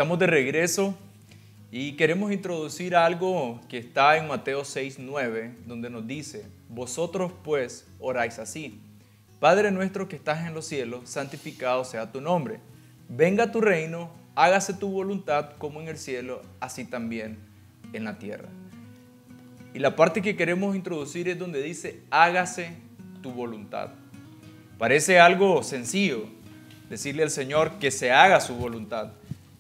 Estamos de regreso y queremos introducir algo que está en Mateo 6:9, donde nos dice: vosotros pues oráis así: Padre nuestro que estás en los cielos, santificado sea tu nombre. Venga tu reino, hágase tu voluntad como en el cielo, así también en la tierra. Y la parte que queremos introducir es donde dice: hágase tu voluntad. Parece algo sencillo decirle al Señor que se haga su voluntad,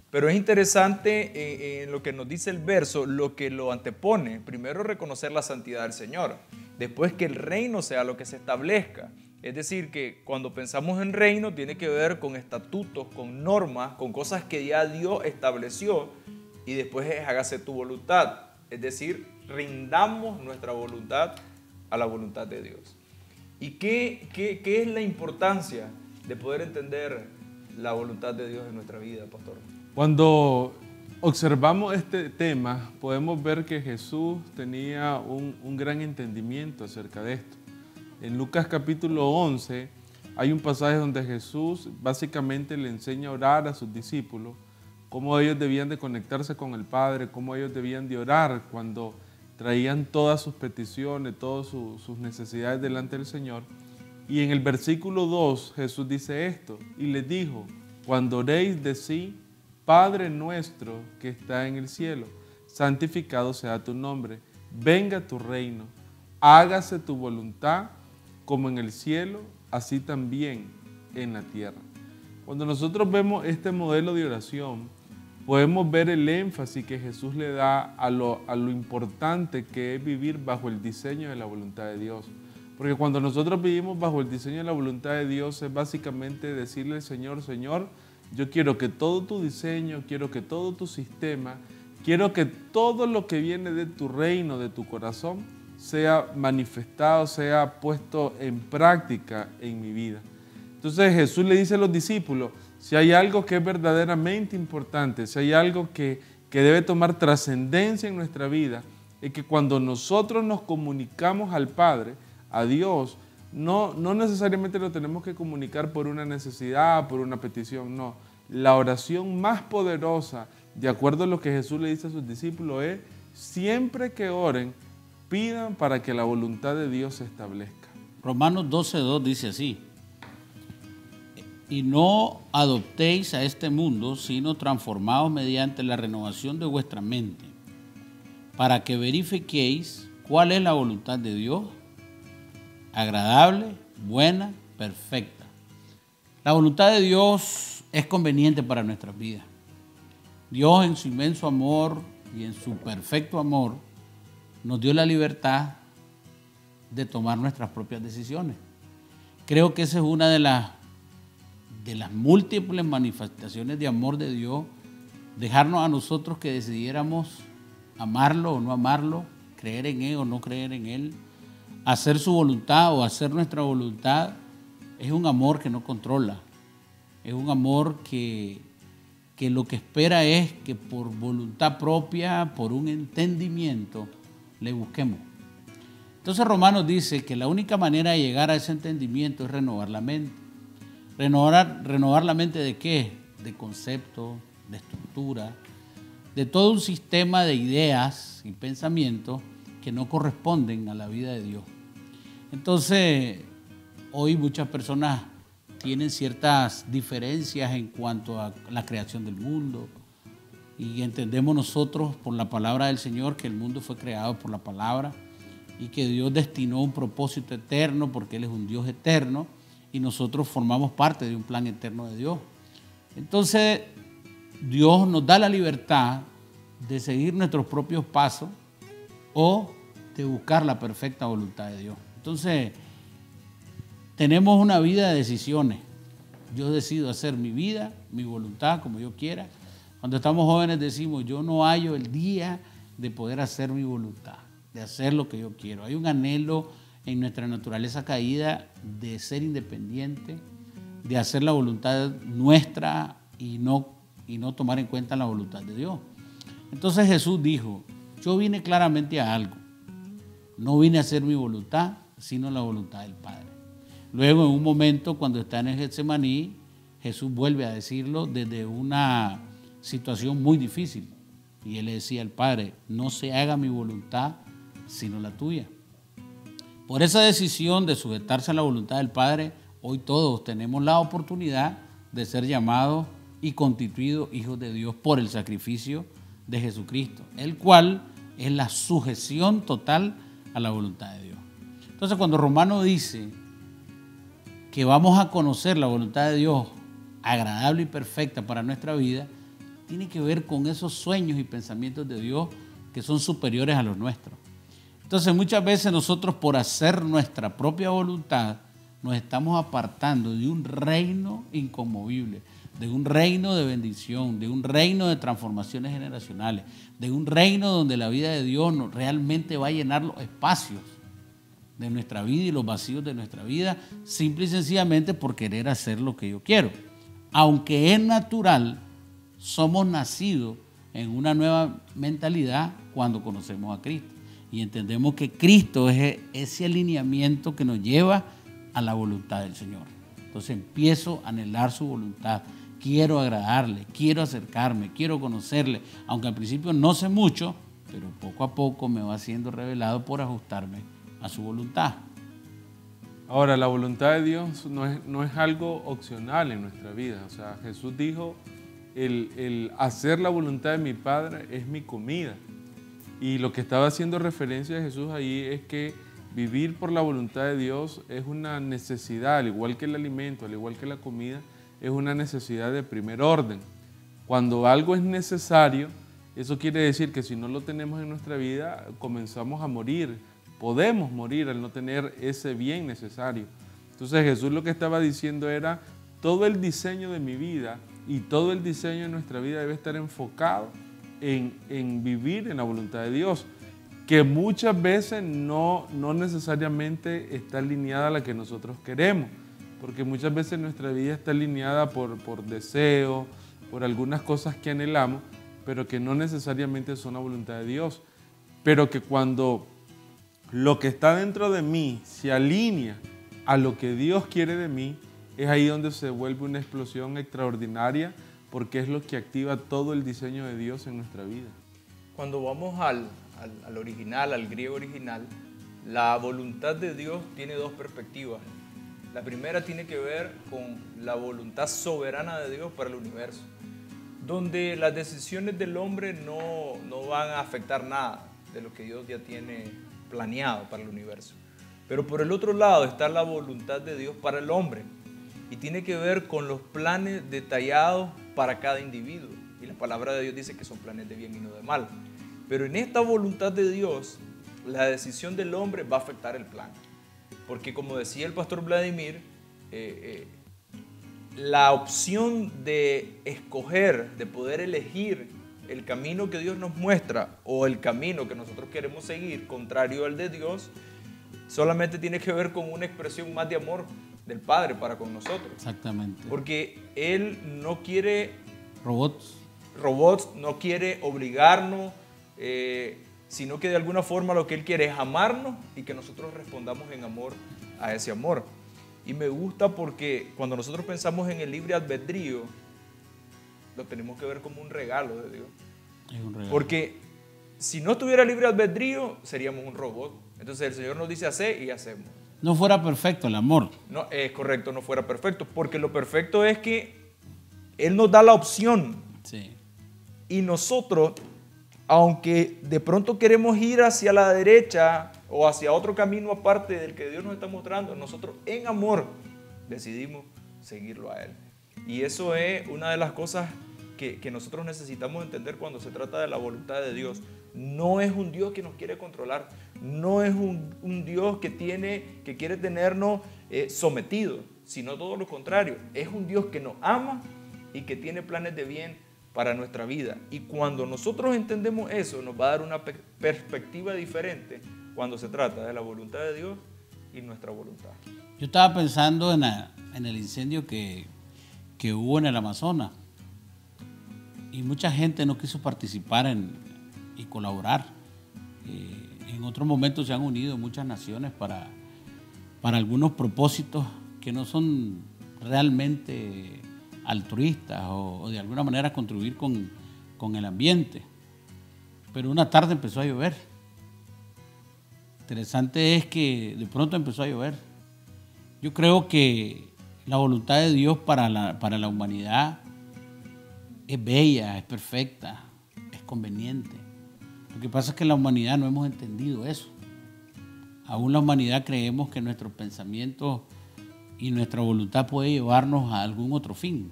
pero es interesante en lo que nos dice el verso, lo que lo antepone. Primero, reconocer la santidad del Señor, después que el reino sea lo que se establezca. Es decir, que cuando pensamos en reino tiene que ver con estatutos, con normas, con cosas que ya Dios estableció, y después es hágase tu voluntad. Es decir, rindamos nuestra voluntad a la voluntad de Dios. ¿Y qué es la importancia de poder entender la voluntad de Dios en nuestra vida, pastor? Cuando observamos este tema, podemos ver que Jesús tenía un gran entendimiento acerca de esto. En Lucas capítulo 11 hay un pasaje donde Jesús básicamente le enseña a orar a sus discípulos, cómo ellos debían de conectarse con el Padre, cómo ellos debían de orar cuando traían todas sus peticiones, todas sus necesidades delante del Señor. Y en el versículo 2 Jesús dice esto, y les dijo: cuando oréis, decid: Padre nuestro que está en el cielo, santificado sea tu nombre, venga tu reino, hágase tu voluntad como en el cielo, así también en la tierra. Cuando nosotros vemos este modelo de oración, podemos ver el énfasis que Jesús le da a lo importante que es vivir bajo el diseño de la voluntad de Dios. Porque cuando nosotros vivimos bajo el diseño de la voluntad de Dios, es básicamente decirle al Señor: Señor, yo quiero que todo tu diseño, quiero que todo tu sistema, quiero que todo lo que viene de tu reino, de tu corazón, sea manifestado, sea puesto en práctica en mi vida. Entonces Jesús le dice a los discípulos: si hay algo que es verdaderamente importante, si hay algo que debe tomar trascendencia en nuestra vida, es que cuando nosotros nos comunicamos al Padre, a Dios, no necesariamente lo tenemos que comunicar por una necesidad, por una petición, no. La oración más poderosa, de acuerdo a lo que Jesús le dice a sus discípulos, es: siempre que oren, pidan para que la voluntad de Dios se establezca. Romanos 12:2 dice así: y no adoptéis a este mundo, sino transformaos mediante la renovación de vuestra mente, para que verifiquéis cuál es la voluntad de Dios, agradable, buena, perfecta. La voluntad de Dios es conveniente para nuestras vidas. Dios, en su inmenso amor y en su perfecto amor, nos dio la libertad de tomar nuestras propias decisiones. Creo que esa es una de las múltiples manifestaciones de amor de Dios, dejarnos a nosotros que decidiéramos amarlo o no amarlo, creer en Él o no creer en Él, hacer su voluntad o hacer nuestra voluntad. Es un amor que no controla, es un amor que lo que espera es que por voluntad propia, por un entendimiento, le busquemos. Entonces Romanos dice que la única manera de llegar a ese entendimiento es renovar la mente. ¿Renovar la mente de qué? De conceptos, de estructura, de todo un sistema de ideas y pensamientos que no corresponden a la vida de Dios. Entonces, hoy muchas personas tienen ciertas diferencias en cuanto a la creación del mundo, y entendemos nosotros por la palabra del Señor que el mundo fue creado por la palabra y que Dios destinó un propósito eterno porque Él es un Dios eterno y nosotros formamos parte de un plan eterno de Dios. Entonces, Dios nos da la libertad de seguir nuestros propios pasos o de buscar la perfecta voluntad de Dios. Entonces, tenemos una vida de decisiones. Yo decido hacer mi vida, mi voluntad, como yo quiera. Cuando estamos jóvenes decimos: yo no hallo el día de poder hacer mi voluntad, de hacer lo que yo quiero. Hay un anhelo en nuestra naturaleza caída de ser independiente, de hacer la voluntad nuestra y no tomar en cuenta la voluntad de Dios. Entonces Jesús dijo: yo vine claramente a algo. No vine a hacer mi voluntad, sino la voluntad del Padre. Luego, en un momento, cuando está en el Getsemaní, Jesús vuelve a decirlo desde una situación muy difícil. Y él le decía al Padre, no se haga mi voluntad, sino la tuya. Por esa decisión de sujetarse a la voluntad del Padre, hoy todos tenemos la oportunidad de ser llamados y constituidos hijos de Dios por el sacrificio de Jesucristo, el cual es la sujeción total a la voluntad de Dios. Entonces, cuando Romano dice que vamos a conocer la voluntad de Dios agradable y perfecta para nuestra vida, tiene que ver con esos sueños y pensamientos de Dios que son superiores a los nuestros. Entonces, muchas veces nosotros, por hacer nuestra propia voluntad, nos estamos apartando de un reino inconmovible, de un reino de bendición, de un reino de transformaciones generacionales, de un reino donde la vida de Dios realmente va a llenar los espacios de nuestra vida y los vacíos de nuestra vida, simple y sencillamente por querer hacer lo que yo quiero. Aunque es natural, somos nacidos en una nueva mentalidad cuando conocemos a Cristo y entendemos que Cristo es ese alineamiento que nos lleva a la voluntad del Señor. Entonces empiezo a anhelar su voluntad, quiero agradarle, quiero acercarme, quiero conocerle, aunque al principio no sé mucho, pero poco a poco me va siendo revelado por ajustarme a su voluntad. Ahora, la voluntad de Dios no es algo opcional en nuestra vida. O sea, Jesús dijo, el hacer la voluntad de mi Padre es mi comida. Y lo que estaba haciendo referencia a Jesús ahí es que vivir por la voluntad de Dios es una necesidad, al igual que el alimento, al igual que la comida, es una necesidad de primer orden. Cuando algo es necesario, eso quiere decir que si no lo tenemos en nuestra vida, comenzamos a morir. Podemos morir al no tener ese bien necesario. Entonces Jesús lo que estaba diciendo era, todo el diseño de mi vida y todo el diseño de nuestra vida debe estar enfocado en vivir en la voluntad de Dios, que muchas veces no necesariamente está alineada a la que nosotros queremos, porque muchas veces nuestra vida está alineada por deseos, por algunas cosas que anhelamos, pero que no necesariamente son la voluntad de Dios, pero que cuando lo que está dentro de mí se alinea a lo que Dios quiere de mí, es ahí donde se vuelve una explosión extraordinaria, porque es lo que activa todo el diseño de Dios en nuestra vida. Cuando vamos al original, al griego original, la voluntad de Dios tiene dos perspectivas. La primera tiene que ver con la voluntad soberana de Dios para el universo, donde las decisiones del hombre no van a afectar nada de lo que Dios ya tiene planeado para el universo. Pero por el otro lado está la voluntad de Dios para el hombre y tiene que ver con los planes detallados para cada individuo. Y la palabra de Dios dice que son planes de bien y no de mal. Pero en esta voluntad de Dios, la decisión del hombre va a afectar el plan. Porque como decía el pastor Vladimir, la opción de escoger, de poder elegir el camino que Dios nos muestra o el camino que nosotros queremos seguir, contrario al de Dios, solamente tiene que ver con una expresión más de amor del Padre para con nosotros. Exactamente. Porque Él no quiere Robots, no quiere obligarnos, sino que de alguna forma lo que Él quiere es amarnos y que nosotros respondamos en amor a ese amor. Y me gusta porque cuando nosotros pensamos en el libre albedrío, lo tenemos que ver como un regalo de Dios. es un regalo. Porque si no tuviera libre albedrío, seríamos un robot. Entonces el Señor nos dice hacer y hacemos. No fuera perfecto el amor. No, es correcto, no fuera perfecto, porque lo perfecto es que Él nos da la opción. Sí. Y nosotros, aunque de pronto queremos ir hacia la derecha o hacia otro camino aparte del que Dios nos está mostrando, nosotros en amor decidimos seguirlo a Él. Y eso es una de las cosas que nosotros necesitamos entender cuando se trata de la voluntad de Dios. No es un Dios que nos quiere controlar, no es un Dios que quiere tenernos sometidos, sino todo lo contrario. Es un Dios que nos ama y que tiene planes de bien para nuestra vida. Y cuando nosotros entendemos eso, nos va a dar una perspectiva diferente cuando se trata de la voluntad de Dios y nuestra voluntad. Yo estaba pensando en el incendio que hubo en el Amazonas y mucha gente no quiso participar y colaborar. En otros momentos se han unido muchas naciones para algunos propósitos que no son realmente altruistas o de alguna manera contribuir con el ambiente. Pero una tarde empezó a llover. Interesante es que de pronto empezó a llover. Yo creo que la voluntad de Dios para la humanidad es bella, es perfecta, es conveniente. Lo que pasa es que la humanidad no hemos entendido eso. Aún la humanidad creemos que nuestros pensamientos y nuestra voluntad puede llevarnos a algún otro fin.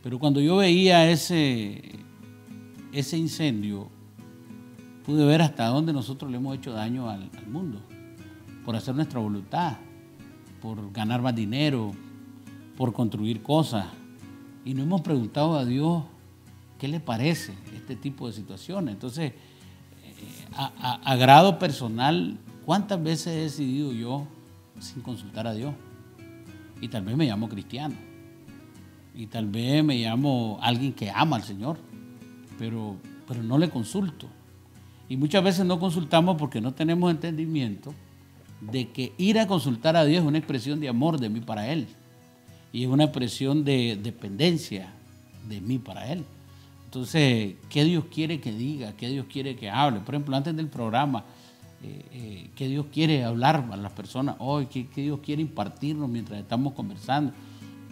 Pero cuando yo veía ese incendio, pude ver hasta dónde nosotros le hemos hecho daño al mundo por hacer nuestra voluntad, por ganar más dinero, por construir cosas. Y no hemos preguntado a Dios qué le parece este tipo de situaciones. Entonces, a grado personal, ¿cuántas veces he decidido yo sin consultar a Dios? Y tal vez me llamo cristiano. Y tal vez me llamo alguien que ama al Señor. Pero no le consulto. Y muchas veces no consultamos porque no tenemos entendimiento de que ir a consultar a Dios es una expresión de amor de mí para Él. Y es una expresión de dependencia de mí para Él. Entonces, ¿qué Dios quiere que diga? ¿Qué Dios quiere que hable? Por ejemplo, antes del programa, ¿qué Dios quiere hablar a las personas hoy? ¿Qué Dios quiere impartirnos mientras estamos conversando?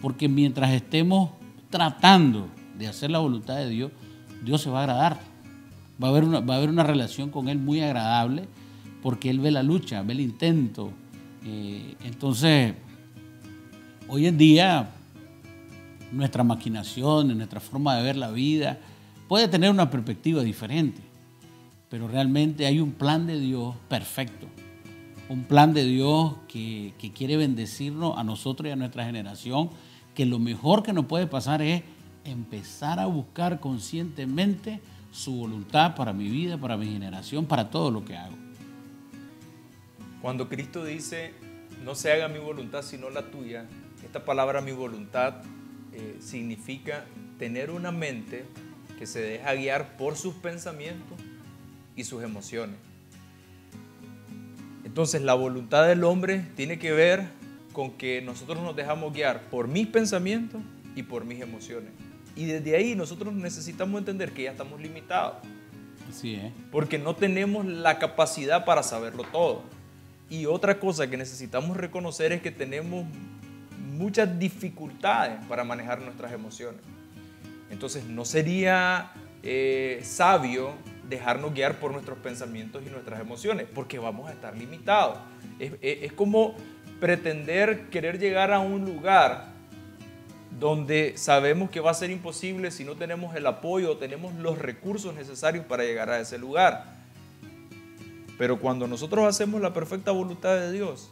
Porque mientras estemos tratando de hacer la voluntad de Dios, Dios se va a agradar. Va a haber una relación con Él muy agradable porque Él ve la lucha, ve el intento. Entonces, hoy en día, nuestra maquinación, nuestra forma de ver la vida puede tener una perspectiva diferente, pero realmente hay un plan de Dios perfecto, un plan de Dios que quiere bendecirnos a nosotros y a nuestra generación, que lo mejor que nos puede pasar es empezar a buscar conscientemente su voluntad para mi vida, para mi generación, para todo lo que hago. Cuando Cristo dice, no se haga mi voluntad sino la tuya, esta palabra mi voluntad significa tener una mente que se deja guiar por sus pensamientos y sus emociones. Entonces la voluntad del hombre tiene que ver con que nosotros nos dejamos guiar por mis pensamientos y por mis emociones. Y desde ahí nosotros necesitamos entender que ya estamos limitados. Así es. Porque no tenemos la capacidad para saberlo todo. Y otra cosa que necesitamos reconocer es que tenemos muchas dificultades para manejar nuestras emociones. Entonces no sería sabio dejarnos guiar por nuestros pensamientos y nuestras emociones, porque vamos a estar limitados. Es como pretender querer llegar a un lugar donde sabemos que va a ser imposible si no tenemos el apoyo o tenemos los recursos necesarios para llegar a ese lugar. Pero cuando nosotros hacemos la perfecta voluntad de Dios,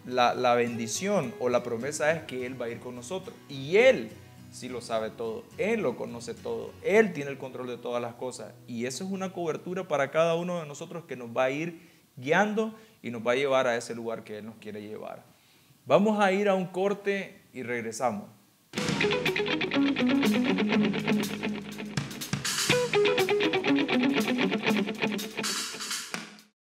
la bendición o la promesa es que Él va a ir con nosotros. Y Él sí lo sabe todo, Él lo conoce todo, Él tiene el control de todas las cosas. Y eso es una cobertura para cada uno de nosotros que nos va a ir guiando y nos va a llevar a ese lugar que Él nos quiere llevar. Vamos a ir a un corte y regresamos.